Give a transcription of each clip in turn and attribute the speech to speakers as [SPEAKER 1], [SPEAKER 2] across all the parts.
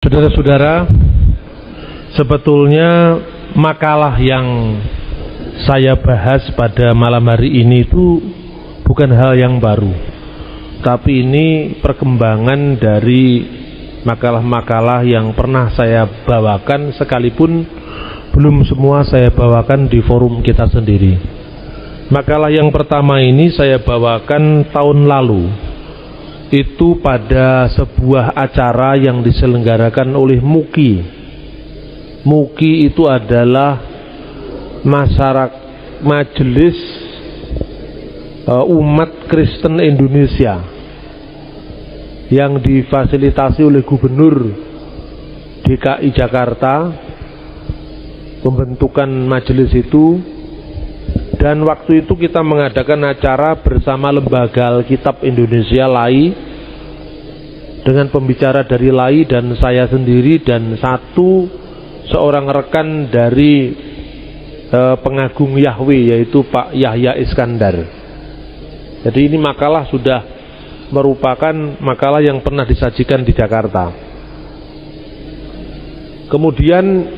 [SPEAKER 1] Saudara-saudara, sebetulnya makalah yang saya bahas pada malam hari ini itu bukan hal yang baru, tapi ini perkembangan dari makalah-makalah yang pernah saya bawakan, sekalipun belum semua saya bawakan di forum kita sendiri. Makalah yang pertama ini saya bawakan tahun lalu, itu pada sebuah acara yang diselenggarakan oleh MUKI. MUKI itu adalah Majelis Umat Kristen Indonesia yang difasilitasi oleh Gubernur DKI Jakarta. Pembentukan majelis itu, dan waktu itu kita mengadakan acara bersama Lembaga Alkitab Indonesia LAI, dengan pembicara dari LAI dan saya sendiri dan seorang rekan dari pengagung Yahweh, yaitu Pak Yahya Iskandar. Jadi ini makalah sudah merupakan makalah yang pernah disajikan di Jakarta. Kemudian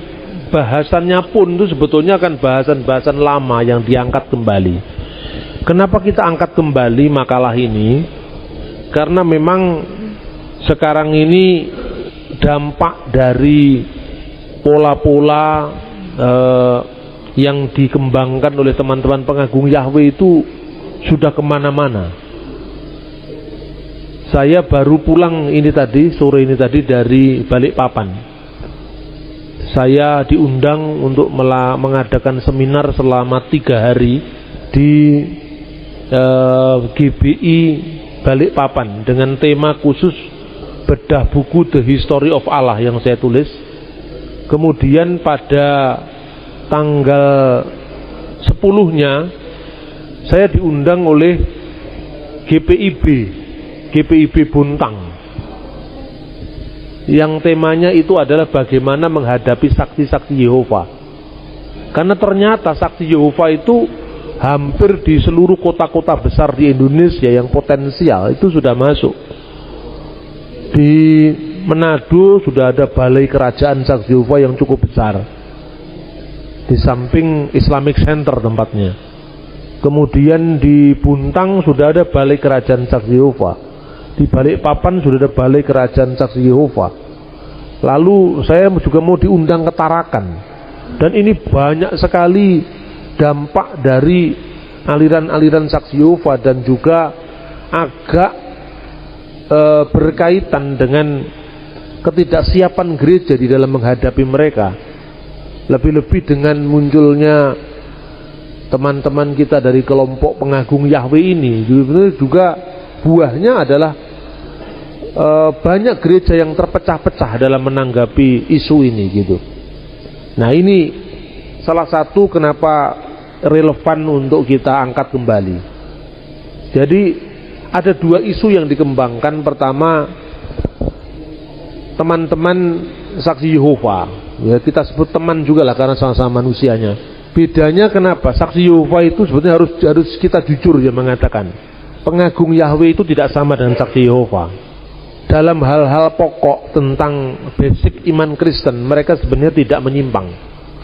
[SPEAKER 1] bahasannya pun itu sebetulnya kan bahasan-bahasan lama yang diangkat kembali. Kenapa kita angkat kembali makalah ini? Karena memang sekarang ini dampak dari pola-pola yang dikembangkan oleh teman-teman pengagung Yahweh itu sudah kemana-mana. Saya baru pulang sore ini tadi dari Balikpapan. Saya diundang untuk mengadakan seminar selama 3 hari di GBI Balikpapan dengan tema khusus bedah buku The History of Allah yang saya tulis. Kemudian pada tanggal 10-nya saya diundang oleh GPIB Bontang, yang temanya itu adalah bagaimana menghadapi saksi-saksi Yehova. Karena ternyata saksi Yehova itu hampir di seluruh kota-kota besar di Indonesia yang potensial itu sudah masuk. Di Manado sudah ada balai kerajaan saksi Yehova yang cukup besar, di samping Islamic Center tempatnya. Kemudian di Buntang sudah ada balai kerajaan saksi Yehova. Di Balikpapan sudah ada balai kerajaan saksi Yehova. Lalu saya juga mau diundang ke Tarakan. Dan ini banyak sekali dampak dari aliran-aliran saksi Yehova, dan juga agak berkaitan dengan ketidaksiapan gereja di dalam menghadapi mereka. Lebih-lebih dengan munculnya teman-teman kita dari kelompok pengagung Yahweh ini, juga buahnya adalah banyak gereja yang terpecah-pecah dalam menanggapi isu ini gitu. Nah, ini salah satu kenapa relevan untuk kita angkat kembali. Jadi ada 2 isu yang dikembangkan. Pertama, teman-teman saksi Yehova, ya kita sebut teman juga lah karena sama-sama manusianya. Bedanya kenapa? Saksi Yehova itu sebetulnya harus kita jujur ya mengatakan, pengagung Yahweh itu tidak sama dengan saksi Yehova. Dalam hal-hal pokok tentang basic iman Kristen, mereka sebenarnya tidak menyimpang.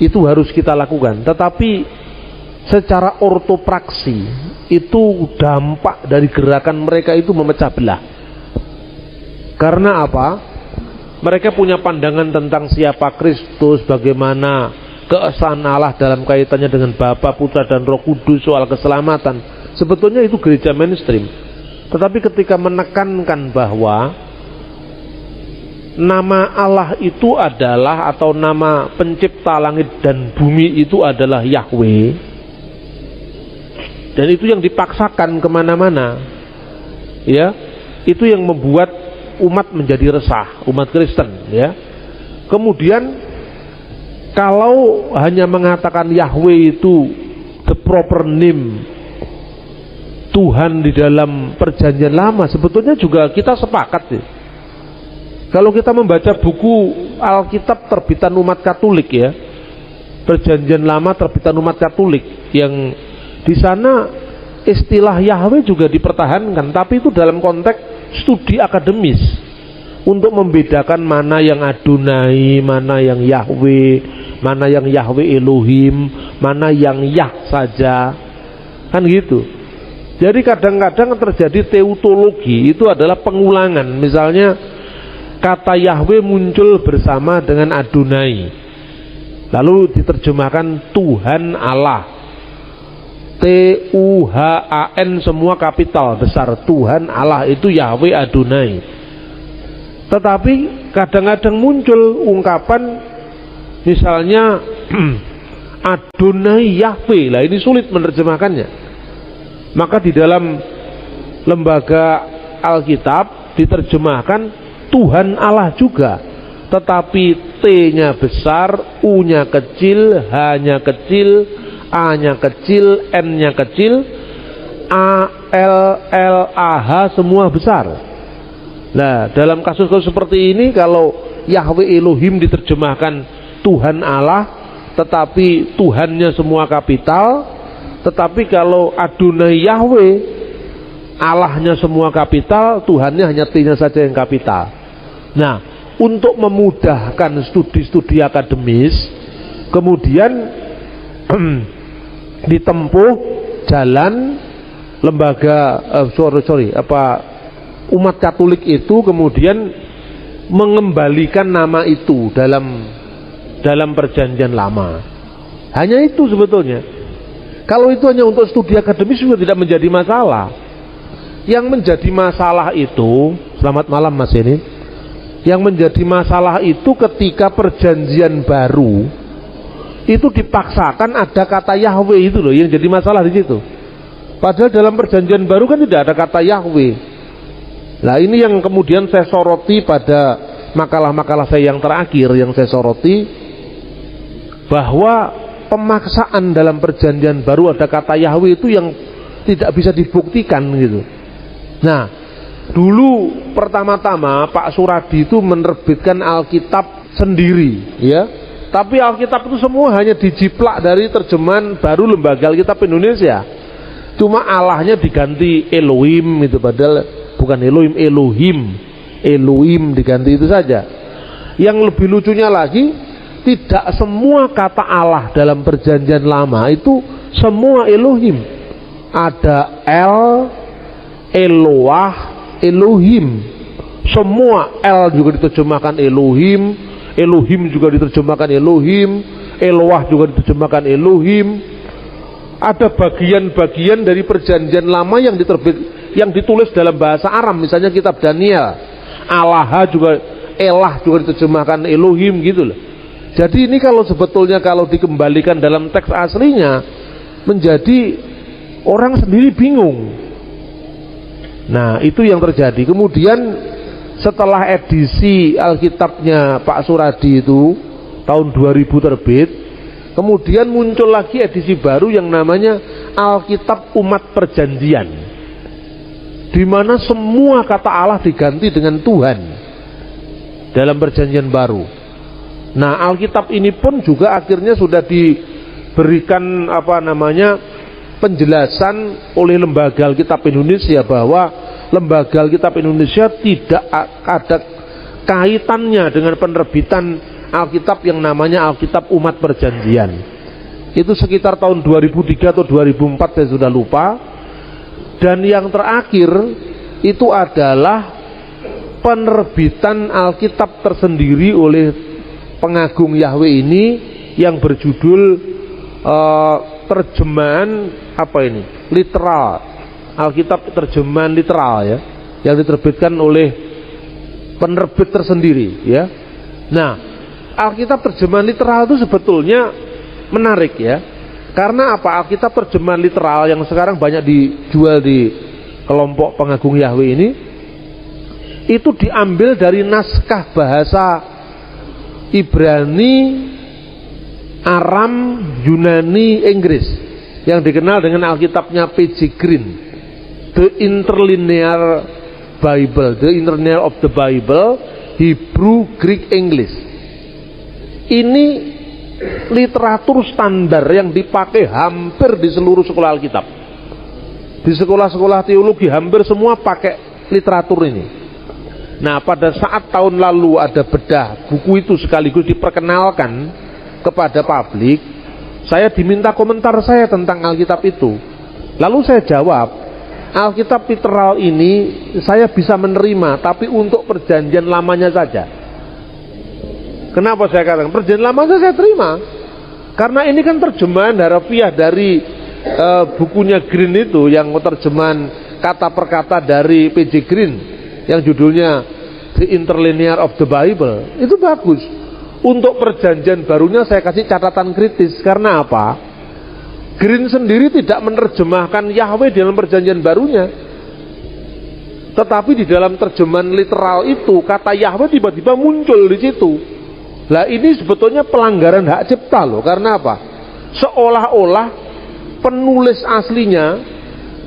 [SPEAKER 1] Itu harus kita lakukan. Tetapi secara ortopraksi, itu dampak dari gerakan mereka itu memecah belah. Karena apa? Mereka punya pandangan tentang siapa Kristus, bagaimana keesaan Allah dalam kaitannya dengan Bapa, Putra, dan Roh Kudus, soal keselamatan. Sebetulnya itu gereja mainstream. Tetapi ketika menekankan bahwa nama Allah itu adalah, atau nama pencipta langit dan bumi itu adalah Yahweh, dan itu yang dipaksakan kemana-mana, ya, itu yang membuat umat menjadi resah, umat Kristen, ya. Kemudian kalau hanya mengatakan Yahweh itu the proper name Tuhan di dalam perjanjian lama, sebetulnya juga kita sepakat sih. Kalau kita membaca buku Alkitab terbitan umat Katolik, ya, perjanjian lama terbitan umat Katolik, yang di sana istilah Yahweh juga dipertahankan, tapi itu dalam konteks studi akademis untuk membedakan mana yang Adonai, mana yang Yahweh, mana yang Yahweh Elohim, mana yang Yah saja, kan gitu. Jadi kadang-kadang terjadi teutologi, itu adalah pengulangan. Misalnya kata Yahweh muncul bersama dengan Adonai, lalu diterjemahkan Tuhan Allah, Tuhan semua kapital besar, Tuhan Allah, itu Yahweh Adonai. Tetapi kadang-kadang muncul ungkapan misalnya Adonai Yahweh, lah ini sulit menerjemahkannya. Maka di dalam lembaga Alkitab diterjemahkan Tuhan Allah juga, tetapi T-nya besar, U-nya kecil, H-nya kecil, A-nya kecil, N-nya kecil, A, L, L, A, H semua besar. Nah, dalam kasus-kasus seperti ini, kalau Yahweh Elohim diterjemahkan Tuhan Allah, tetapi Tuhannya semua kapital. Tetapi kalau Adonai Yahweh, Allahnya semua kapital, Tuhannya hanya T-nya saja yang kapital. Nah, untuk memudahkan studi-studi akademis, kemudian ditempuh jalan lembaga umat Katolik itu kemudian mengembalikan nama itu dalam perjanjian lama. Hanya itu sebetulnya. Kalau itu hanya untuk studi akademis juga tidak menjadi masalah. Yang menjadi masalah itu, selamat malam Mas ini. Yang menjadi masalah itu ketika perjanjian baru itu dipaksakan ada kata Yahweh, itu loh yang jadi masalah di situ. Padahal dalam perjanjian baru kan tidak ada kata Yahweh. Nah, ini yang kemudian saya soroti pada makalah-makalah saya yang terakhir, yang saya soroti bahwa pemaksaan dalam perjanjian baru ada kata Yahweh itu yang tidak bisa dibuktikan gitu. Nah, dulu pertama-tama Pak Suradi itu menerbitkan Alkitab sendiri, ya. Tapi Alkitab itu semua hanya dijiplak dari terjemahan baru Lembaga Alkitab Indonesia. Cuma Allahnya diganti Elohim, itu padahal bukan Elohim, Elohim diganti itu saja. Yang lebih lucunya lagi, tidak semua kata Allah dalam perjanjian lama itu semua Elohim. Ada El, Eloah, Elohim. Semua El juga diterjemahkan Elohim, Elohim juga diterjemahkan Elohim, Eloah juga diterjemahkan Elohim. Ada bagian-bagian dari perjanjian lama yang ditulis dalam bahasa Aram, misalnya kitab Daniel. Allah juga, Elah juga diterjemahkan Elohim gitu loh. Jadi ini kalau sebetulnya kalau dikembalikan dalam teks aslinya menjadi orang sendiri bingung. Nah, itu yang terjadi. Kemudian setelah edisi Alkitabnya Pak Suradi itu tahun 2000 terbit, kemudian muncul lagi edisi baru yang namanya Alkitab Umat Perjanjian, di mana semua kata Allah diganti dengan Tuhan dalam perjanjian baru. Nah, Alkitab ini pun juga akhirnya sudah diberikan penjelasan oleh Lembaga Alkitab Indonesia bahwa Lembaga Alkitab Indonesia tidak ada kaitannya dengan penerbitan Alkitab yang namanya Alkitab Umat Perjanjian. Itu sekitar tahun 2003 atau 2004, saya sudah lupa. Dan yang terakhir itu adalah penerbitan Alkitab tersendiri oleh pengagung Yahweh ini yang berjudul terjemahan literal, Alkitab terjemahan literal, ya, yang diterbitkan oleh penerbit tersendiri, ya. Nah, Alkitab terjemahan literal itu sebetulnya menarik, ya, karena apa? Alkitab terjemahan literal yang sekarang banyak dijual di kelompok pengagung Yahweh ini itu diambil dari naskah bahasa Ibrani, Aram, Yunani, Inggris yang dikenal dengan Alkitabnya P.J. Green, The Interlinear Bible, The Interlinear of the Bible, Hebrew, Greek, English. Ini literatur standar yang dipakai hampir di seluruh sekolah Alkitab. Di sekolah-sekolah teologi hampir semua pakai literatur ini. Nah, pada saat tahun lalu ada bedah buku itu sekaligus diperkenalkan kepada publik, saya diminta komentar saya tentang Alkitab itu. Lalu saya jawab, Alkitab literal ini saya bisa menerima, tapi untuk perjanjian lamanya saja. Kenapa saya katakan perjanjian lamanya saya terima? Karena ini kan terjemahan harafiah dari bukunya Green itu, yang terjemahan kata per kata dari P.J. Green yang judulnya The Interlinear of the Bible. Itu bagus. Untuk perjanjian barunya saya kasih catatan kritis. Karena apa? Green sendiri tidak menerjemahkan Yahweh dalam perjanjian barunya, tetapi di dalam terjemahan literal itu kata Yahweh tiba-tiba muncul di situ. Lah ini sebetulnya pelanggaran hak cipta loh. Karena apa? Seolah-olah penulis aslinya,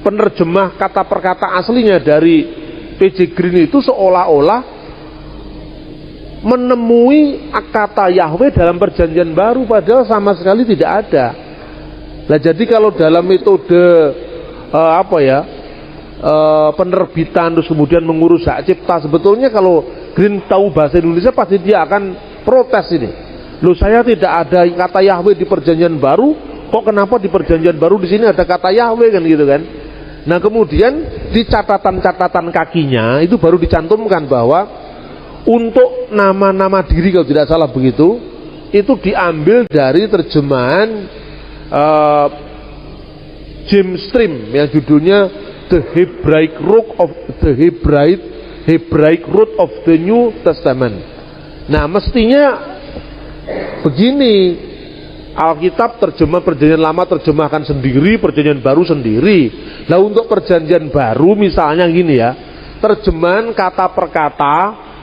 [SPEAKER 1] penerjemah kata per kata aslinya dari P.J. Green itu seolah-olah menemui kata Yahweh dalam perjanjian baru, padahal sama sekali tidak ada. Nah, jadi kalau dalam metode penerbitan terus kemudian mengurus hak cipta, sebetulnya kalau Green tahu bahasa Indonesia pasti dia akan protes ini. Loh, saya tidak ada kata Yahweh di perjanjian baru, kok kenapa di perjanjian baru di sini ada kata Yahweh, kan gitu kan? Nah, kemudian di catatan-catatan kakinya itu baru dicantumkan bahwa untuk nama-nama diri, kalau tidak salah begitu, itu diambil dari terjemahan James Stream yang judulnya The Hebraic Root of the New Testament. Nah, mestinya begini, Alkitab terjemah perjanjian lama terjemahkan sendiri, perjanjian baru sendiri. Nah, untuk perjanjian baru misalnya gini ya, terjemahan kata per kata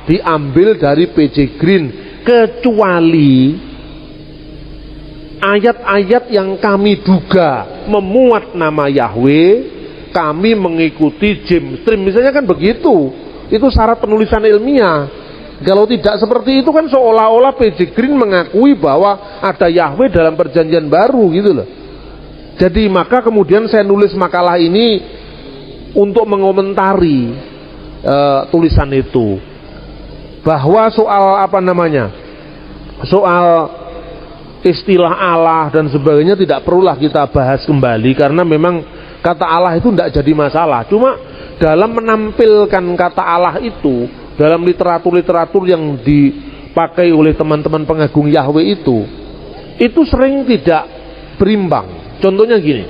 [SPEAKER 1] diambil dari P.J. Green, kecuali ayat-ayat yang kami duga memuat nama Yahweh, kami mengikuti James Stream misalnya, kan begitu. Itu syarat penulisan ilmiah. Kalau tidak seperti itu kan seolah-olah P.J. Green mengakui bahwa ada Yahweh dalam perjanjian baru gitu loh. Jadi maka kemudian saya nulis makalah ini untuk mengomentari tulisan itu, bahwa soal soal istilah Allah dan sebagainya tidak perlulah kita bahas kembali, karena memang kata Allah itu tidak jadi masalah. Cuma dalam menampilkan kata Allah itu dalam literatur-literatur yang dipakai oleh teman-teman pengagung Yahweh itu sering tidak berimbang. Contohnya gini,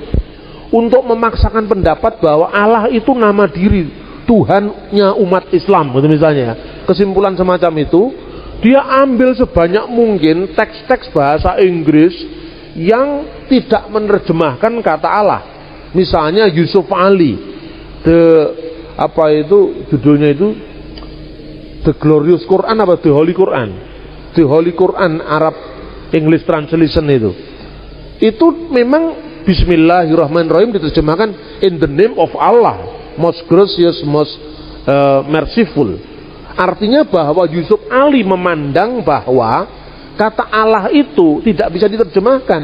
[SPEAKER 1] untuk memaksakan pendapat bahwa Allah itu nama diri, Tuhannya umat Islam, gitu misalnya, kesimpulan semacam itu, dia ambil sebanyak mungkin teks-teks bahasa Inggris yang tidak menerjemahkan kata Allah. Misalnya Yusuf Ali, judulnya itu The Glorious Quran apa The Holy Quran? The Holy Quran Arab English Translation itu memang Bismillahirrahmanirrahim diterjemahkan in the name of Allah, most gracious, most merciful. Artinya bahwa Yusuf Ali memandang bahwa kata Allah itu tidak bisa diterjemahkan.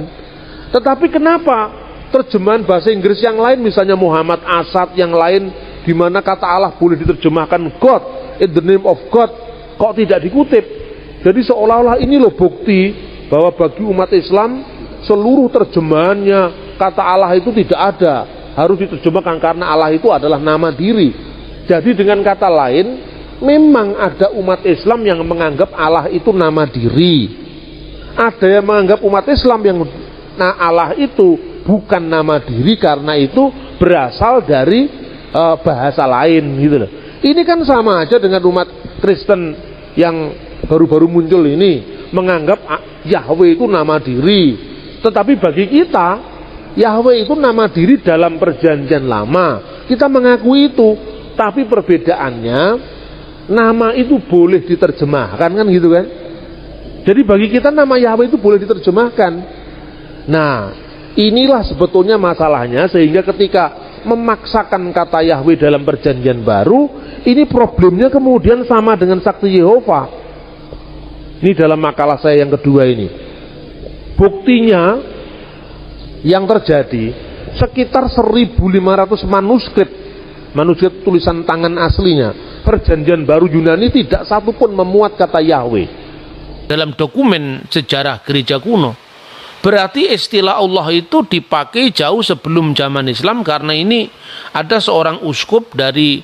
[SPEAKER 1] Tetapi kenapa terjemahan bahasa Inggris yang lain, misalnya Muhammad Asad yang lain, di mana kata Allah boleh diterjemahkan God, in the name of God, kok tidak dikutip? Jadi seolah-olah ini loh bukti bahwa bagi umat Islam seluruh terjemahannya kata Allah itu tidak ada, harus diterjemahkan karena Allah itu adalah nama diri. Jadi dengan kata lain, memang ada umat Islam yang menganggap Allah itu nama diri. Ada yang menganggap umat Islam yang Allah itu bukan nama diri karena itu berasal dari bahasa lain gitu loh. Ini kan sama aja dengan umat Kristen yang baru-baru muncul ini menganggap Yahweh itu nama diri. Tetapi bagi kita Yahweh itu nama diri dalam perjanjian lama. Kita mengakui itu, tapi perbedaannya nama itu boleh diterjemahkan, kan gitu kan. Jadi bagi kita nama Yahweh itu boleh diterjemahkan. Nah, inilah sebetulnya masalahnya, sehingga ketika memaksakan kata Yahweh dalam perjanjian baru, ini problemnya kemudian sama dengan saksi Yehova. Ini dalam makalah saya yang kedua ini. Buktinya yang terjadi sekitar 1.500 manuskrip manuskrip tulisan tangan aslinya. Perjanjian baru Yunani tidak satupun memuat kata Yahweh
[SPEAKER 2] dalam dokumen sejarah gereja kuno. Berarti istilah Allah itu dipakai jauh sebelum zaman Islam, karena ini ada seorang uskup dari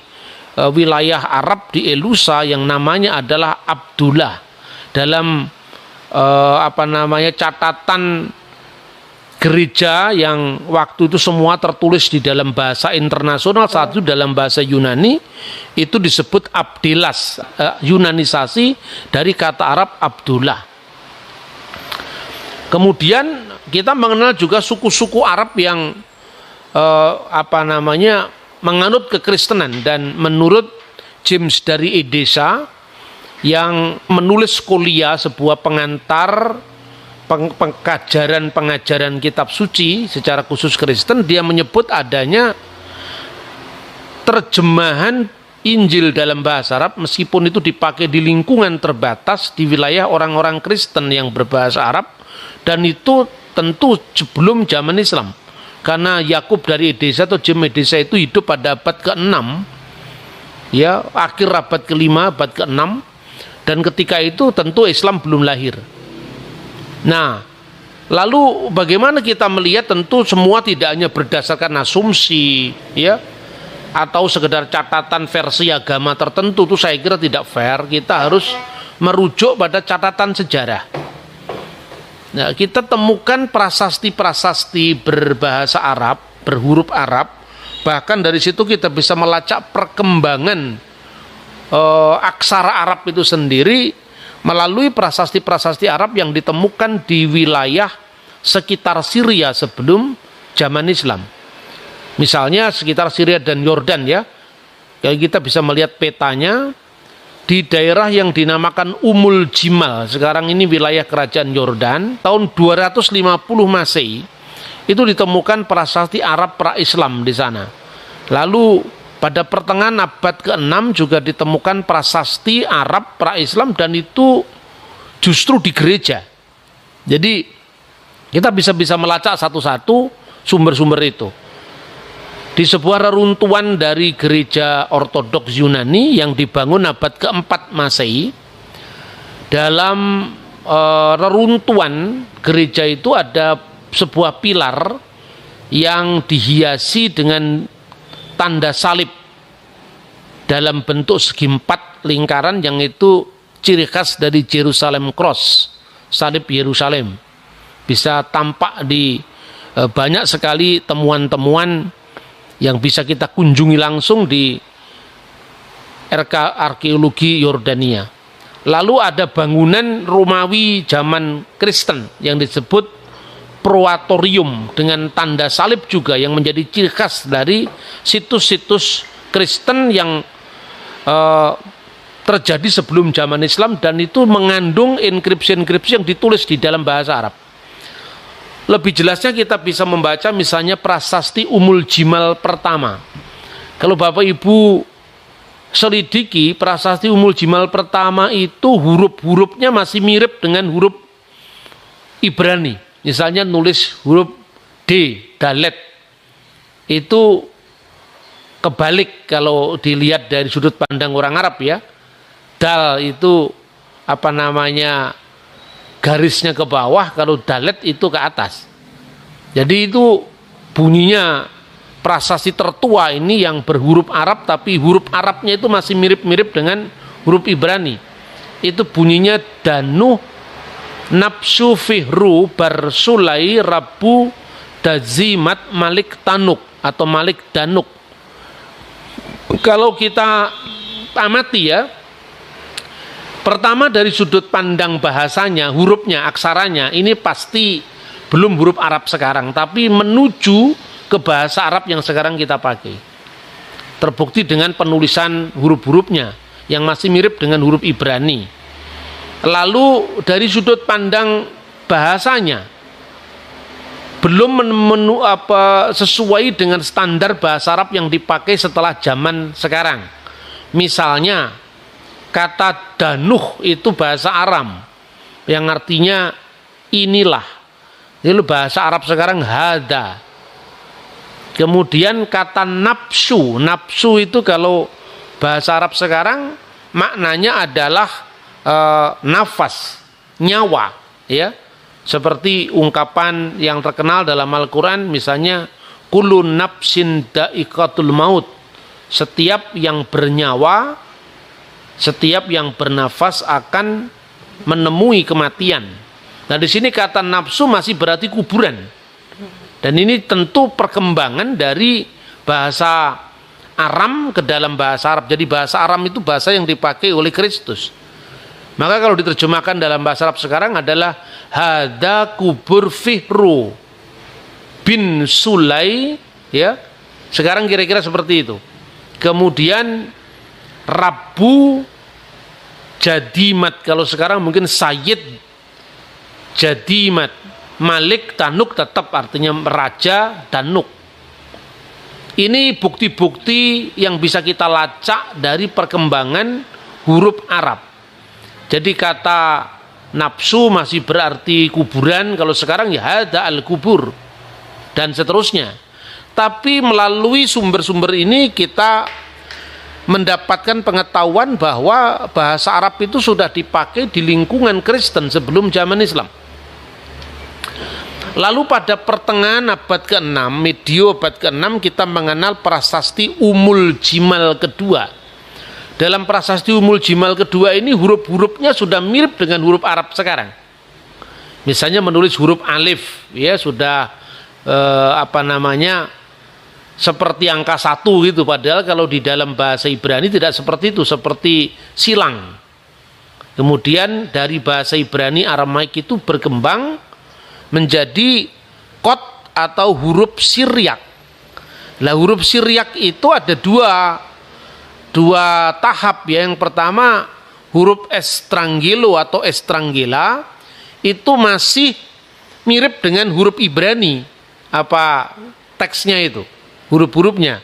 [SPEAKER 2] wilayah Arab di Elusa yang namanya adalah Abdullah. Dalam catatan gereja yang waktu itu semua tertulis di dalam bahasa internasional, satu dalam bahasa Yunani, itu disebut Abdelas, Yunanisasi dari kata Arab Abdullah. Kemudian kita mengenal juga suku-suku Arab yang menganut kekristenan, dan menurut James dari Edessa yang menulis Scholia, sebuah pengantar pengajaran kitab suci secara khusus Kristen, dia menyebut adanya terjemahan Injil dalam bahasa Arab, meskipun itu dipakai di lingkungan terbatas di wilayah orang-orang Kristen yang berbahasa Arab, dan itu tentu sebelum zaman Islam, karena Yakub dari Edessa atau James Edessa itu hidup pada abad ke-6, ya, akhir abad ke-5, abad ke-6, dan ketika itu tentu Islam belum lahir. Nah, lalu bagaimana kita melihat? Tentu semua tidak hanya berdasarkan asumsi, ya, atau sekedar catatan versi agama tertentu, itu saya kira tidak fair. Kita harus merujuk pada catatan sejarah. Nah, kita temukan prasasti-prasasti berbahasa Arab, berhuruf Arab, bahkan dari situ kita bisa melacak perkembangan aksara Arab itu sendiri melalui prasasti-prasasti Arab yang ditemukan di wilayah sekitar Syria sebelum zaman Islam. Misalnya sekitar Syria dan Yordan, ya. Kita bisa melihat petanya di daerah yang dinamakan Jimal, sekarang ini wilayah kerajaan Yordan, tahun 250 Masehi itu ditemukan prasasti Arab pra-Islam di sana. Lalu pada pertengahan abad ke-6 juga ditemukan prasasti Arab pra-Islam, dan itu justru di gereja. Jadi kita bisa melacak satu-satu sumber-sumber itu. Di sebuah reruntuhan dari gereja Ortodoks Yunani yang dibangun abad ke-4 Masehi, dalam reruntuhan gereja itu ada sebuah pilar yang dihiasi dengan tanda salib dalam bentuk segi 4 lingkaran, yang itu ciri khas dari Jerusalem Cross, salib Yerusalem. Bisa tampak di banyak sekali temuan-temuan yang bisa kita kunjungi langsung di arkeologi Yordania. Lalu ada bangunan Romawi zaman Kristen yang disebut Proatorium dengan tanda salib juga, yang menjadi ciri khas dari situs-situs Kristen yang terjadi sebelum zaman Islam, dan itu mengandung inskripsi-inskripsi yang ditulis di dalam bahasa Arab. Lebih jelasnya kita bisa membaca misalnya prasasti Jimal pertama. Kalau Bapak Ibu selidiki prasasti Jimal pertama itu huruf-hurufnya masih mirip dengan huruf Ibrani. Misalnya nulis huruf D, Dalet, itu kebalik kalau dilihat dari sudut pandang orang Arab, ya. Dal itu garisnya ke bawah, kalau Dalet itu ke atas. Jadi itu bunyinya prasasti tertua ini yang berhuruf Arab, tapi huruf Arabnya itu masih mirip-mirip dengan huruf Ibrani. Itu bunyinya Danuh Nafsu Fihru Barsulai Rabu Dazimat Malik Tanuk atau Malik Danuk. Kalau kita amati, ya, pertama dari sudut pandang bahasanya, hurufnya, aksaranya, ini pasti belum huruf Arab sekarang, tapi menuju ke bahasa Arab yang sekarang kita pakai. Terbukti dengan penulisan huruf-hurufnya yang masih mirip dengan huruf Ibrani. Lalu dari sudut pandang bahasanya, belum sesuai dengan standar bahasa Arab yang dipakai setelah zaman sekarang. Misalnya kata danuh itu bahasa Aram yang artinya inilah. Itu bahasa Arab sekarang hada. Kemudian kata nafsu. Nafsu itu kalau bahasa Arab sekarang maknanya adalah nafas, nyawa, ya. Seperti ungkapan yang terkenal dalam Al-Quran, misalnya kullu nafsin da'iqatul maut. Setiap yang bernyawa, setiap yang bernafas akan menemui kematian. Nah, di sini kata nafsu masih berarti kuburan. Dan ini tentu perkembangan dari bahasa Aram ke dalam bahasa Arab. Jadi bahasa Aram itu bahasa yang dipakai oleh Kristus. Maka kalau diterjemahkan dalam bahasa Arab sekarang adalah hada kubur Fihru bin Sulai, ya. Sekarang kira-kira seperti itu. Kemudian Rabu Jadimat, kalau sekarang mungkin Sayyid Jadimat. Malik Danuk tetap artinya raja Danuk. Ini bukti-bukti yang bisa kita lacak dari perkembangan huruf Arab. Jadi kata nafsu masih berarti kuburan, kalau sekarang ya hada al-kubur dan seterusnya. Tapi melalui sumber-sumber ini kita mendapatkan pengetahuan bahwa bahasa Arab itu sudah dipakai di lingkungan Kristen sebelum zaman Islam. Lalu pada pertengahan abad ke-6, medio abad ke-6, kita mengenal prasasti Umul Jimal kedua. Dalam prasasti Umul Jimal kedua ini huruf-hurufnya sudah mirip dengan huruf Arab sekarang. Misalnya menulis huruf alif, ya sudah seperti angka 1 gitu. Padahal kalau di dalam bahasa Ibrani tidak seperti itu, seperti silang. Kemudian dari bahasa Ibrani Aramaik itu berkembang menjadi kod atau huruf Siryak. Nah, huruf Siryak itu ada dua tahap, ya. Yang pertama huruf Estrangelo atau Estrangela itu masih mirip dengan huruf Ibrani, teksnya itu, huruf-hurufnya.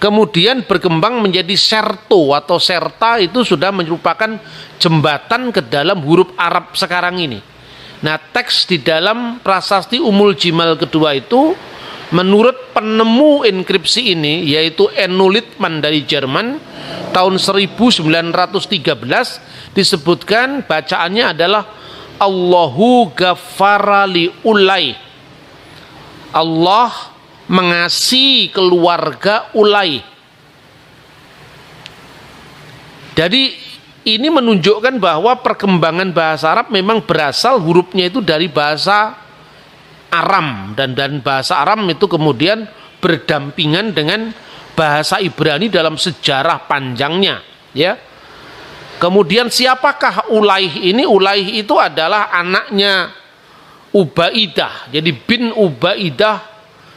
[SPEAKER 2] Kemudian berkembang menjadi serto atau serta, itu sudah merupakan jembatan ke dalam huruf Arab sekarang ini. Nah, teks di dalam prasasti Umul Jimal kedua itu menurut penemu enkripsi ini, yaitu Enno Littmann dari Jerman tahun 1913, disebutkan bacaannya adalah Allahu ghafara li ulai. Allah mengasihi keluarga Ulai. Jadi ini menunjukkan bahwa perkembangan bahasa Arab memang berasal hurufnya itu dari bahasa Aram, dan bahasa Aram itu kemudian berdampingan dengan bahasa Ibrani dalam sejarah panjangnya, ya. Kemudian siapakah Ulaih ini? Ulaih itu adalah anaknya Ubaidah. Jadi bin Ubaidah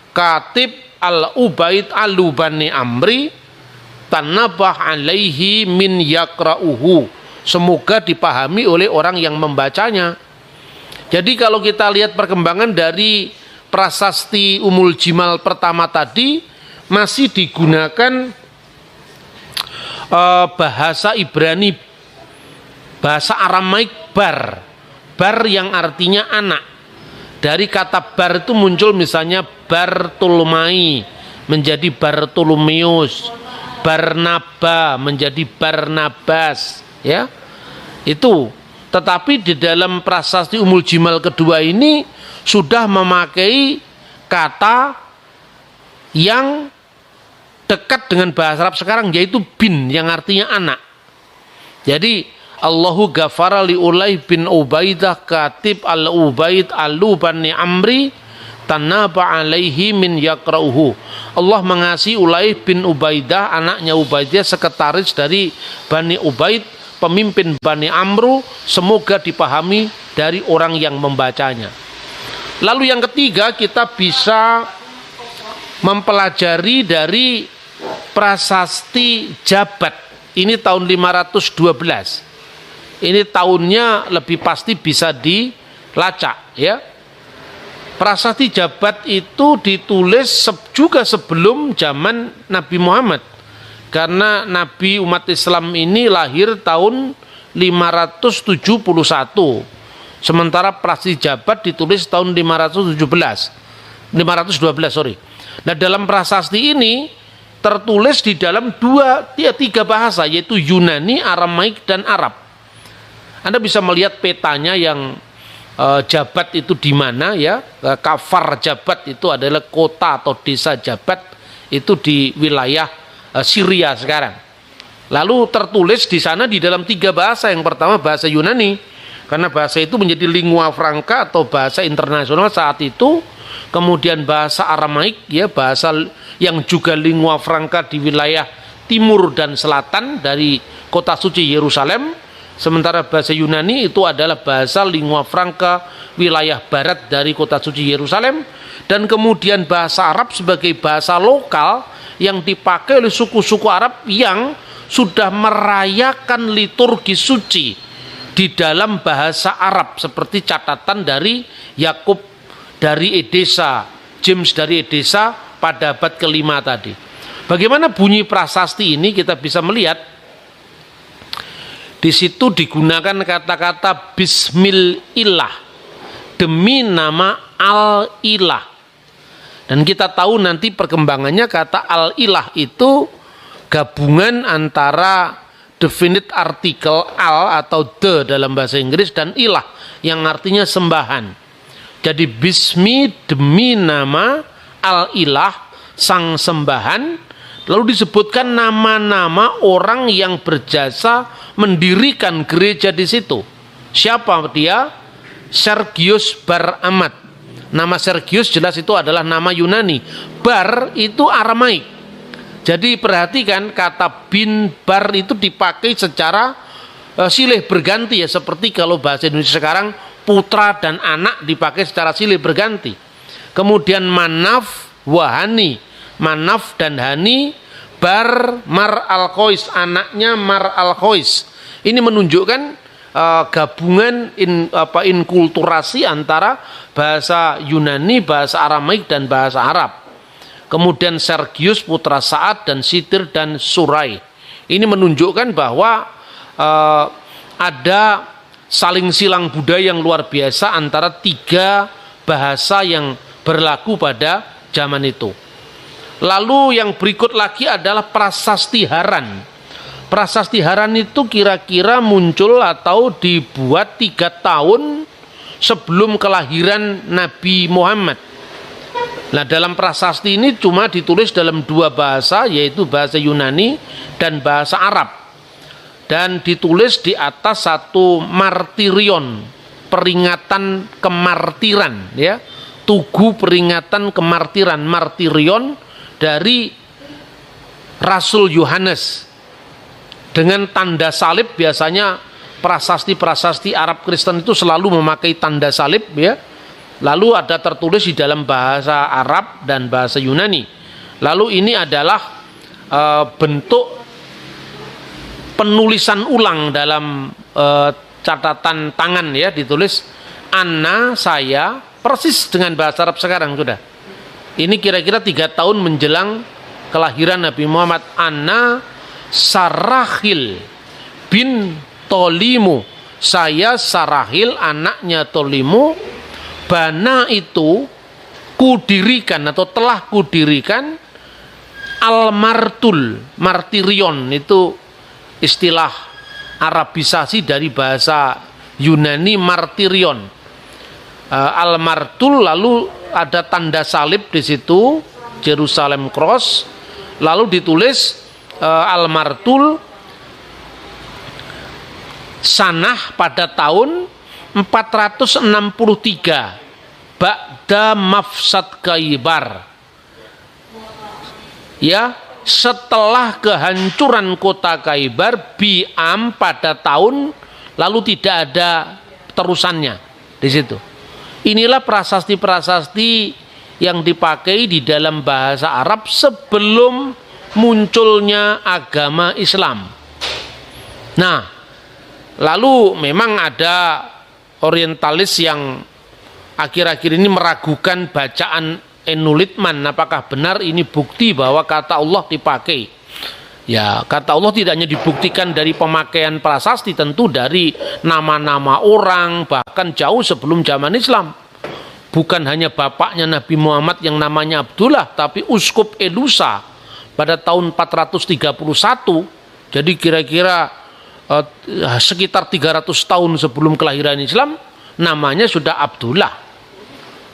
[SPEAKER 2] Katib al-Ubaid al-Lubani Amri tanabah alaihi min yakra'uhu. Semoga dipahami oleh orang yang membacanya. Jadi kalau kita lihat perkembangan dari prasasti Umul Jimal pertama tadi, masih digunakan bahasa Ibrani, bahasa Aramaik bar yang artinya anak. Dari kata bar itu muncul misalnya Bartolomai menjadi Bartolomeus, Barnaba menjadi Barnabas, ya. Itu. Tetapi di dalam prasasti Umul Jimal kedua ini sudah memakai kata yang dekat dengan bahasa Arab sekarang, yaitu bin yang artinya anak. Jadi Allahu ghafara li Ulay bin Ubaidah Katib al-Ubaid al-Lubani Amri tanaba alaihi min yakra'uhu. Allah mengasihi Ulay bin Ubaidah, anaknya Ubaidah, sekretaris dari Bani Ubaid, pemimpin Bani Amru, semoga dipahami dari orang yang membacanya. Lalu yang ketiga, kita bisa mempelajari dari prasasti Jabat. Ini tahun 512. Ini tahunnya lebih pasti bisa dilacak, ya. Prasasti Jabat itu ditulis juga sebelum zaman Nabi Muhammad, karena Nabi umat Islam ini lahir tahun 571, sementara prasasti Jabat ditulis tahun 512. Nah, dalam prasasti ini tertulis di dalam tiga bahasa, yaitu Yunani, Aramaik, dan Arab. Anda bisa melihat petanya yang Jabat itu di mana ya. Kafar Jabat itu adalah kota atau desa Jabat, itu di wilayah Syria sekarang. Lalu tertulis di sana di dalam tiga bahasa. Yang pertama bahasa Yunani, karena bahasa itu menjadi lingua franca atau bahasa internasional saat itu. Kemudian bahasa Aramaik, ya, bahasa yang juga lingua franca di wilayah timur dan selatan dari kota suci Yerusalem. Sementara bahasa Yunani itu adalah bahasa lingua franca wilayah barat dari kota suci Yerusalem. Dan kemudian bahasa Arab sebagai bahasa lokal yang dipakai oleh suku-suku Arab yang sudah merayakan liturgi suci di dalam bahasa Arab, seperti catatan dari Yakub dari Edesa, James dari Edesa pada abad ke-5 tadi. Bagaimana bunyi prasasti ini kita bisa melihat di situ digunakan kata-kata Bismillah, demi nama Al-Ilah. Dan kita tahu nanti perkembangannya kata Al-Ilah itu gabungan antara definite article al atau the dalam bahasa Inggris dan ilah yang artinya sembahan. Jadi bismi demi nama, al-ilah sang sembahan. Lalu disebutkan nama-nama orang yang berjasa mendirikan gereja di situ. Siapa dia? Sergius Bar Ahmad. Nama Sergius jelas itu adalah nama Yunani. Bar itu Aramaik. Jadi perhatikan kata bin bar itu dipakai secara silih berganti ya, seperti kalau bahasa Indonesia sekarang putra dan anak dipakai secara silih berganti. Kemudian manaf wahani, manaf dan hani, bar mar al-khois, anaknya mar al-khois. Ini menunjukkan gabungan inkulturasi antara bahasa Yunani, bahasa Aramaik dan bahasa Arab. Kemudian Sergius putra Sa'ad dan Sitir dan Surai. Ini menunjukkan bahwa ada saling silang budaya yang luar biasa antara tiga bahasa yang berlaku pada zaman itu. Lalu yang berikut lagi adalah prasastiharan. Prasastiharan itu kira-kira muncul atau dibuat 3 tahun sebelum kelahiran Nabi Muhammad. Nah, dalam prasasti ini cuma ditulis dalam 2 bahasa, yaitu bahasa Yunani dan bahasa Arab. Dan ditulis di atas satu martirion, peringatan kemartiran, ya, tugu peringatan kemartiran, martirion dari Rasul Yohanes dengan tanda salib. Biasanya prasasti-prasasti Arab Kristen itu selalu memakai tanda salib, ya. Lalu ada tertulis di dalam bahasa Arab dan bahasa Yunani. Lalu ini adalah bentuk penulisan ulang dalam catatan tangan, ya, ditulis Anna, saya, persis dengan bahasa Arab sekarang sudah. Ini kira-kira 3 tahun menjelang kelahiran Nabi Muhammad. Anna Sarahil bin Tolimu, saya Sarahil anaknya Tolimu, bana itu kudirikan atau telah kudirikan al-martul, martirion itu istilah Arabisasi dari bahasa Yunani martirion. Al-martul, lalu ada tanda salib di situ, Jerusalem Cross, lalu ditulis al-martul sanah pada tahun 463 ba'da mafsad Khaybar, ya, setelah kehancuran kota Khaybar, bi'am pada tahun, lalu tidak ada terusannya di situ. Inilah prasasti-prasasti yang dipakai di dalam bahasa Arab sebelum munculnya agama Islam. Nah, lalu memang ada orientalis yang akhir-akhir ini meragukan bacaan Enulitman, apakah benar ini bukti bahwa kata Allah dipakai. Ya, kata Allah tidak hanya dibuktikan dari pemakaian prasasti, tentu dari nama-nama orang, bahkan jauh sebelum zaman Islam. bukan hanya bapaknya Nabi Muhammad yang namanya Abdullah, tapi Uskup Elusa pada tahun 431. Jadi kira-kira sekitar 300 tahun sebelum kelahiran Islam, namanya sudah Abdullah.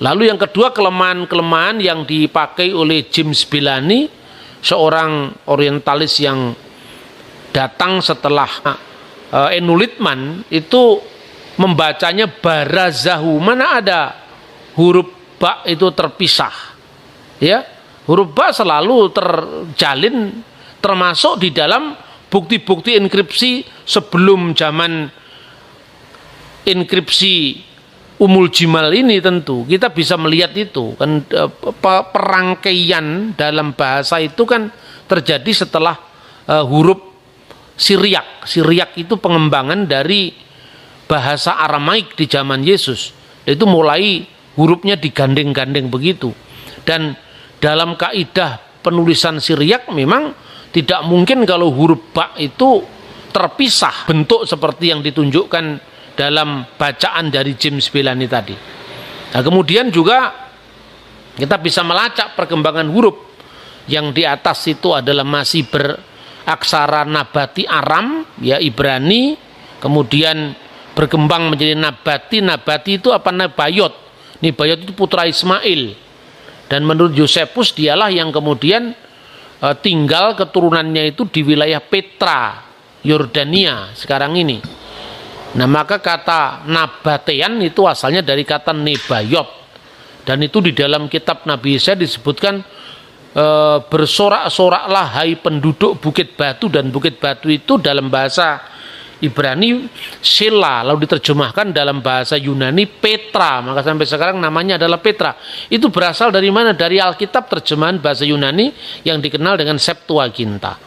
[SPEAKER 2] Lalu yang kedua, kelemahan-kelemahan yang dipakai oleh James Bellamy, seorang orientalis yang datang setelah Enulitman, itu membacanya barazahu, mana ada huruf ba itu terpisah, ya, huruf ba selalu terjalin, termasuk di dalam bukti-bukti enkripsi sebelum zaman enkripsi Umul Jimal ini. Tentu kita bisa melihat itu kan, perangkaian dalam bahasa itu kan terjadi setelah huruf Siriak. Siriak itu pengembangan dari bahasa Aramaik di zaman Yesus. Itu mulai hurufnya digandeng-gandeng begitu. Dan dalam kaidah penulisan Siriak memang tidak mungkin kalau huruf ba itu terpisah bentuk seperti yang ditunjukkan dalam bacaan dari James Bellamy tadi. Nah, kemudian juga kita bisa melacak perkembangan huruf yang di atas itu adalah masih beraksara nabati Aram, ya, Ibrani, kemudian berkembang menjadi nabati. Nabati itu apa? Nebayot. Nebayot itu putra Ismail. Dan menurut Josephus dialah yang kemudian tinggal keturunannya itu di wilayah Petra, Yordania sekarang ini. Nah, maka kata Nabatean itu asalnya dari kata Nebayot. Dan itu di dalam kitab Nabi Yesaya disebutkan bersorak-soraklah hai penduduk Bukit Batu, dan Bukit Batu itu dalam bahasa Ibrani Sela, lalu diterjemahkan dalam bahasa Yunani Petra, maka sampai sekarang namanya adalah Petra. Itu berasal dari mana? Dari Alkitab terjemahan bahasa Yunani yang dikenal dengan Septuaginta.